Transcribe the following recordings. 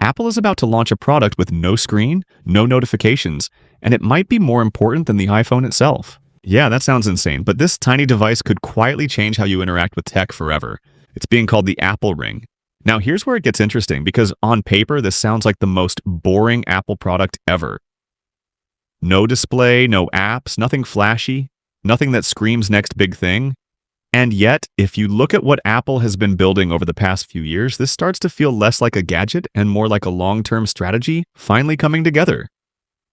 Apple is about to launch a product with no screen, no notifications, and it might be more important than the iPhone itself. Yeah, that sounds insane, but this tiny device could quietly change how you interact with tech forever. It's being called the Apple Ring. Now, here's where it gets interesting, because on paper, this sounds like the most boring Apple product ever. No display, no apps, nothing flashy, nothing that screams next big thing. And yet, if you look at what Apple has been building over the past few years, this starts to feel less like a gadget and more like a long-term strategy finally coming together.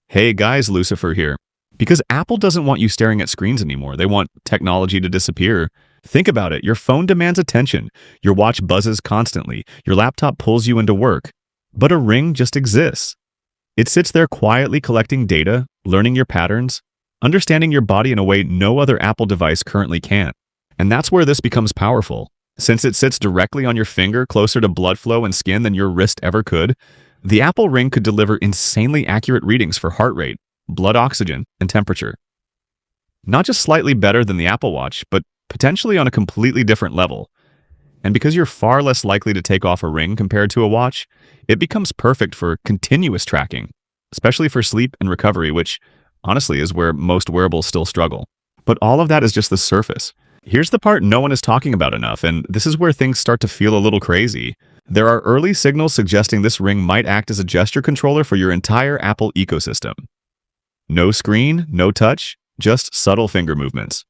Hey guys, Lucifer here. Because Apple doesn't want you staring at screens anymore. They want technology to disappear. Think about it. Your phone demands attention. Your watch buzzes constantly. Your laptop pulls you into work. But a ring just exists. It sits there quietly collecting data, learning your patterns, understanding your body in a way no other Apple device currently can. And that's where this becomes powerful. Since it sits directly on your finger, closer to blood flow and skin than your wrist ever could, the Apple Ring could deliver insanely accurate readings for heart rate, blood oxygen, and temperature. Not just slightly better than the Apple Watch, but potentially on a completely different level. And because you're far less likely to take off a ring compared to a watch, it becomes perfect for continuous tracking, especially for sleep and recovery, which honestly is where most wearables still struggle. But all of that is just the surface. Here's the part no one is talking about enough, and this is where things start to feel a little crazy. There are early signals suggesting this ring might act as a gesture controller for your entire Apple ecosystem. No screen, no touch, just subtle finger movements.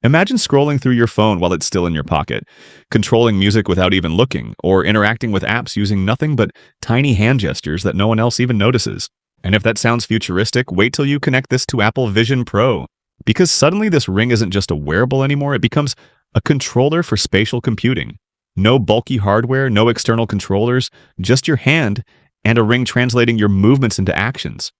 Imagine scrolling through your phone while it's still in your pocket, controlling music without even looking, or interacting with apps using nothing but tiny hand gestures that no one else even notices. And if that sounds futuristic, wait till you connect this to Apple Vision Pro. Because suddenly this ring isn't just a wearable anymore, it becomes a controller for spatial computing. No bulky hardware, no external controllers, just your hand and a ring translating your movements into actions.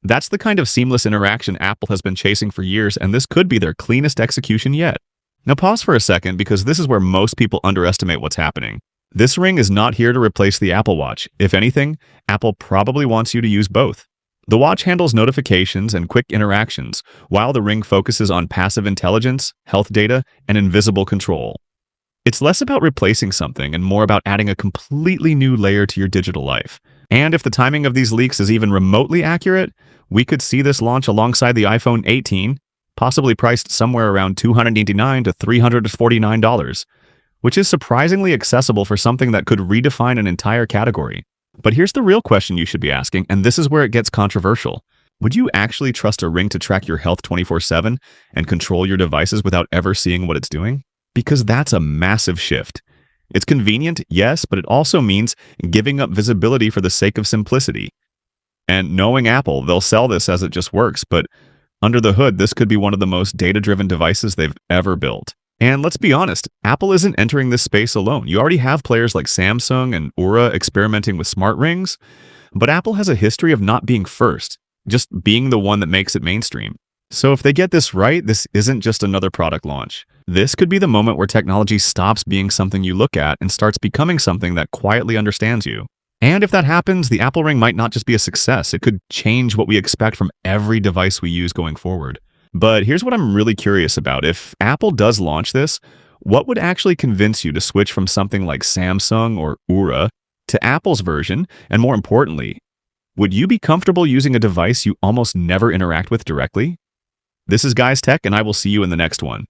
That's the kind of seamless interaction Apple has been chasing for years, and this could be their cleanest execution yet. Now pause for a second, because this is where most people underestimate what's happening. This ring is not here to replace the Apple Watch. If anything, Apple probably wants you to use both. The watch handles notifications and quick interactions, while the ring focuses on passive intelligence, health data, and invisible control. It's less about replacing something and more about adding a completely new layer to your digital life. And if the timing of these leaks is even remotely accurate, we could see this launch alongside the iPhone 18, possibly priced somewhere around $289 to $349, which is surprisingly accessible for something that could redefine an entire category. But here's the real question you should be asking, and this is where it gets controversial. Would you actually trust a ring to track your health 24/7 and control your devices without ever seeing what it's doing? Because that's a massive shift. It's convenient, yes, but it also means giving up visibility for the sake of simplicity. And knowing Apple, they'll sell this as it just works, but under the hood, this could be one of the most data-driven devices they've ever built. And let's be honest, Apple isn't entering this space alone. You already have players like Samsung and Oura experimenting with smart rings, but Apple has a history of not being first, just being the one that makes it mainstream. So if they get this right, this isn't just another product launch. This could be the moment where technology stops being something you look at and starts becoming something that quietly understands you. And if that happens, the Apple Ring might not just be a success. It could change what we expect from every device we use going forward. But here's what I'm really curious about. If Apple does launch this, what would actually convince you to switch from something like Samsung or Oura to Apple's version? And more importantly, would you be comfortable using a device you almost never interact with directly? This is Guys Tech, and I will see you in the next one.